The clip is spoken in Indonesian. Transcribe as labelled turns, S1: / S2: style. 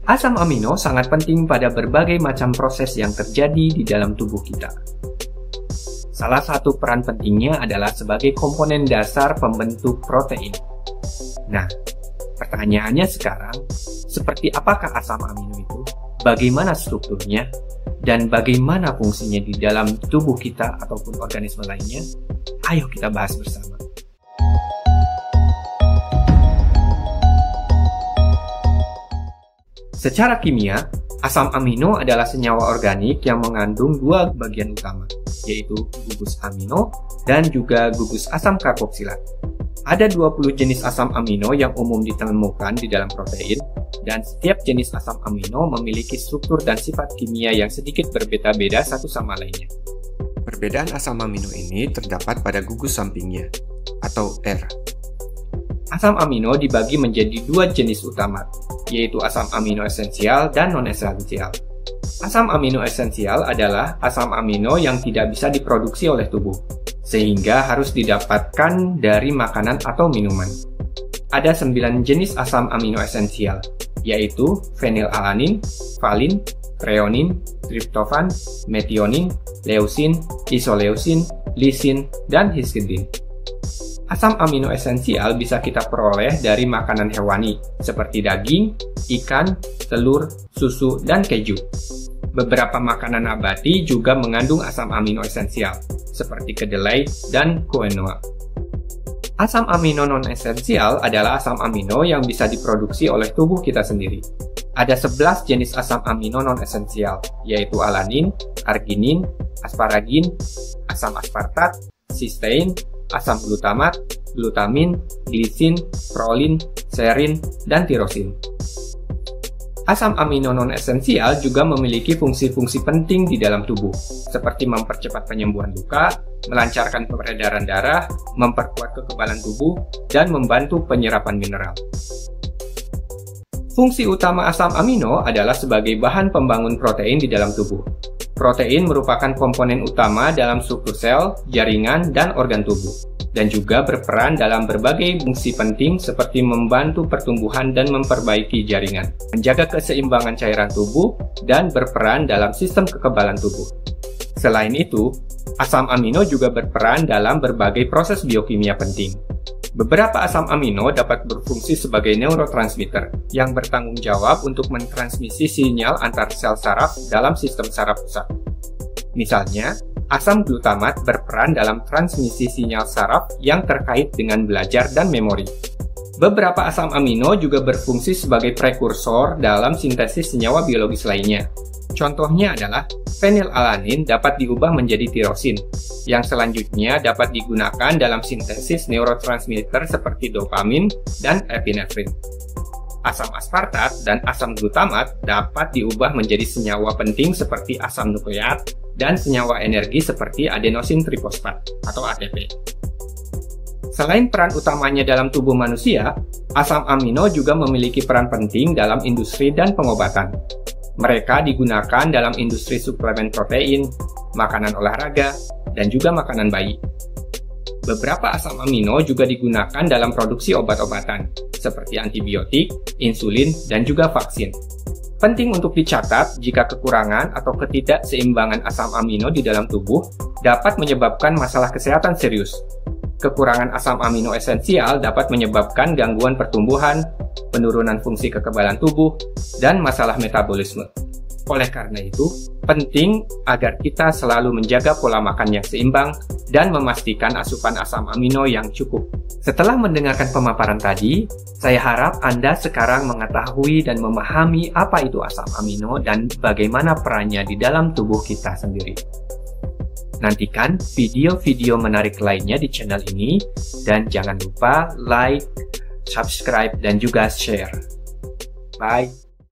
S1: Asam amino sangat penting pada berbagai macam proses yang terjadi di dalam tubuh kita. Salah satu peran pentingnya adalah sebagai komponen dasar pembentuk protein. Nah, pertanyaannya sekarang, seperti apakah asam amino itu? Bagaimana strukturnya? Dan bagaimana fungsinya di dalam tubuh kita ataupun organisme lainnya? Ayo kita bahas bersama. Secara kimia, asam amino adalah senyawa organik yang mengandung dua bagian utama, yaitu gugus amino dan juga gugus asam karboksilat. Ada 20 jenis asam amino yang umum ditemukan di dalam protein, dan setiap jenis asam amino memiliki struktur dan sifat kimia yang sedikit berbeda-beda satu sama lainnya. Perbedaan asam amino ini terdapat pada gugus sampingnya, atau R. Asam amino dibagi menjadi dua jenis utama, yaitu asam amino esensial dan non-esensial. Asam amino esensial adalah asam amino yang tidak bisa diproduksi oleh tubuh, sehingga harus didapatkan dari makanan atau minuman. Ada 9 jenis asam amino esensial, yaitu fenilalanin, valin, treonin, triptofan, metionin, leusin, isoleusin, lisin, dan histidin. Asam amino esensial bisa kita peroleh dari makanan hewani, seperti daging, ikan, telur, susu, dan keju. Beberapa makanan nabati juga mengandung asam amino esensial, seperti kedelai dan quinoa. Asam amino non-esensial adalah asam amino yang bisa diproduksi oleh tubuh kita sendiri. Ada 11 jenis asam amino non-esensial, yaitu alanin, arginin, asparagin, asam aspartat, sistein, asam glutamat, glutamin, glisin, prolin, serin, dan tirosin. Asam amino non-esensial juga memiliki fungsi-fungsi penting di dalam tubuh, seperti mempercepat penyembuhan luka, melancarkan peredaran darah, memperkuat kekebalan tubuh, dan membantu penyerapan mineral. Fungsi utama asam amino adalah sebagai bahan pembangun protein di dalam tubuh. Protein merupakan komponen utama dalam struktur sel, jaringan, dan organ tubuh, dan juga berperan dalam berbagai fungsi penting seperti membantu pertumbuhan dan memperbaiki jaringan, menjaga keseimbangan cairan tubuh, dan berperan dalam sistem kekebalan tubuh. Selain itu, asam amino juga berperan dalam berbagai proses biokimia penting. Beberapa asam amino dapat berfungsi sebagai neurotransmitter yang bertanggung jawab untuk mentransmisi sinyal antar sel saraf dalam sistem saraf pusat. Misalnya, asam glutamat berperan dalam transmisi sinyal saraf yang terkait dengan belajar dan memori. Beberapa asam amino juga berfungsi sebagai prekursor dalam sintesis senyawa biologis lainnya. Contohnya adalah fenilalanin dapat diubah menjadi tirosin, yang selanjutnya dapat digunakan dalam sintesis neurotransmitter seperti dopamin dan epinefrin. Asam aspartat dan asam glutamat dapat diubah menjadi senyawa penting seperti asam nukleat dan senyawa energi seperti adenosin trifosfat atau ATP. Selain peran utamanya dalam tubuh manusia, asam amino juga memiliki peran penting dalam industri dan pengobatan. Mereka digunakan dalam industri suplemen protein, makanan olahraga, dan juga makanan bayi. Beberapa asam amino juga digunakan dalam produksi obat-obatan, seperti antibiotik, insulin, dan juga vaksin. Penting untuk dicatat jika kekurangan atau ketidakseimbangan asam amino di dalam tubuh dapat menyebabkan masalah kesehatan serius. Kekurangan asam amino esensial dapat menyebabkan gangguan pertumbuhan, penurunan fungsi kekebalan tubuh, dan masalah metabolisme. Oleh karena itu, penting agar kita selalu menjaga pola makan yang seimbang dan memastikan asupan asam amino yang cukup. Setelah mendengarkan pemaparan tadi, saya harap Anda sekarang mengetahui dan memahami apa itu asam amino dan bagaimana perannya di dalam tubuh kita sendiri. Nantikan video-video menarik lainnya di channel ini, dan jangan lupa like, subscribe, dan juga share. Bye!